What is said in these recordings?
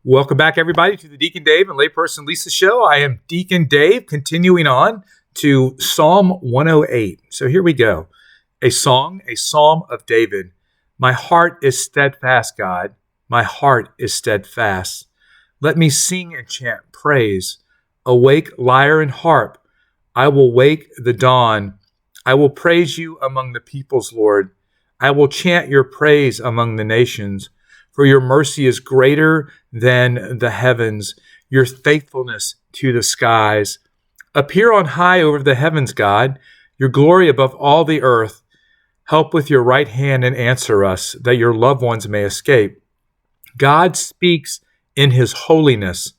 Welcome back, everybody, to the Deacon Dave and Layperson Lisa Show. I am Deacon Dave, continuing on to Psalm 108. So here we go. A song, a psalm of David. My heart is steadfast, God. My heart is steadfast. Let me sing and chant praise. Awake, lyre and harp. I will wake the dawn. I will praise you among the peoples, Lord. I will chant your praise among the nations. For your mercy is greater than the heavens, your faithfulness to the skies. Appear on high over the heavens, God, your glory above all the earth. Help with your right hand and answer us, that your loved ones may escape. God speaks in his holiness.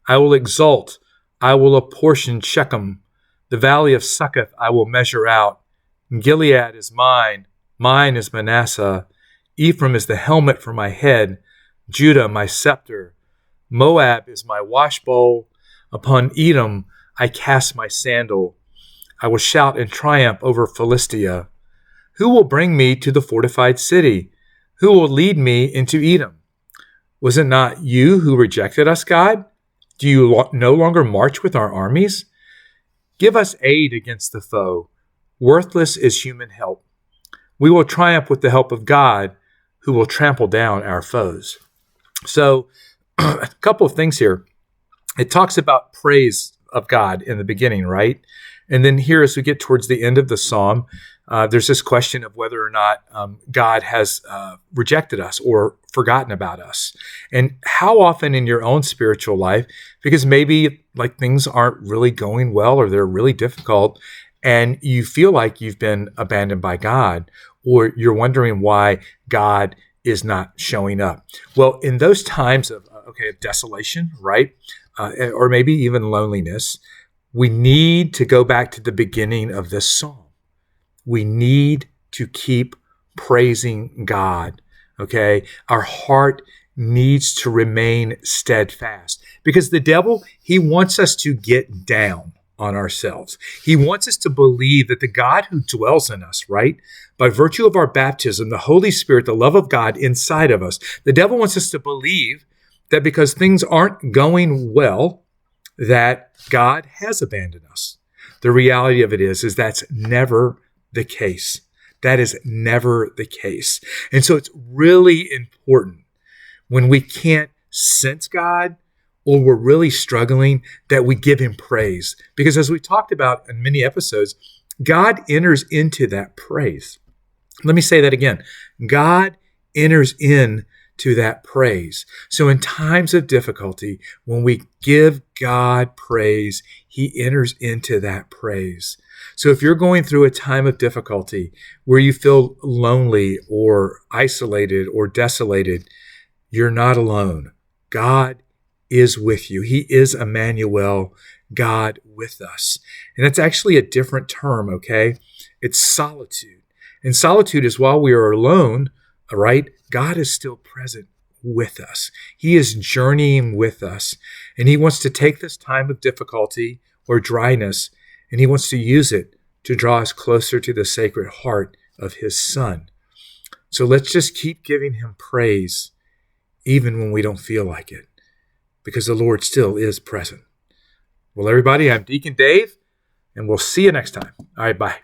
I will exult. I will apportion Shechem. The valley of Succoth I will measure out. Gilead is mine. Mine is Manasseh. Ephraim is the helmet for my head, Judah my scepter. Moab is my washbowl. Upon Edom I cast my sandal. I will shout in triumph over Philistia. Who will bring me to the fortified city? Who will lead me into Edom? Was it not you who rejected us, God? Do you no longer march with our armies? Give us aid against the foe. Worthless is human help. We will triumph with the help of God, who will trample down our foes. So a couple of things here. It talks about praise of God in the beginning, right? And then here, as we get towards the end of the psalm, there's this question of whether or not God has rejected us or forgotten about us. And how often in your own spiritual life, because maybe like things aren't really going well or they're really difficult, and you feel like you've been abandoned by God, or you're wondering why God is not showing up. Well, in those times of desolation, right? Or maybe even loneliness, we need to go back to the beginning of this psalm. We need to keep praising God, okay? Our heart needs to remain steadfast because the devil, he wants us to get down on ourselves. He wants us to believe that the God who dwells in us, right, by virtue of our baptism, the Holy Spirit, the love of God inside of us, the devil wants us to believe that because things aren't going well, that God has abandoned us. The reality of it is that's never the case. That is never the case. And so it's really important when we can't sense God or we're really struggling that we give him praise. Because as we talked about in many episodes, God enters into that praise. Let me say that again. God enters into that praise. So in times of difficulty, when we give God praise, he enters into that praise. So if you're going through a time of difficulty where you feel lonely or isolated or desolated, you're not alone. God is with you. He is Emmanuel, God with us. And that's actually a different term, okay? It's solitude. And solitude is while we are alone, all right, God is still present with us. He is journeying with us. And he wants to take this time of difficulty or dryness, and he wants to use it to draw us closer to the sacred heart of his Son. So let's just keep giving him praise, even when we don't feel like it, because the Lord still is present. Well, everybody, I'm Deacon Dave, and we'll see you next time. All right, bye.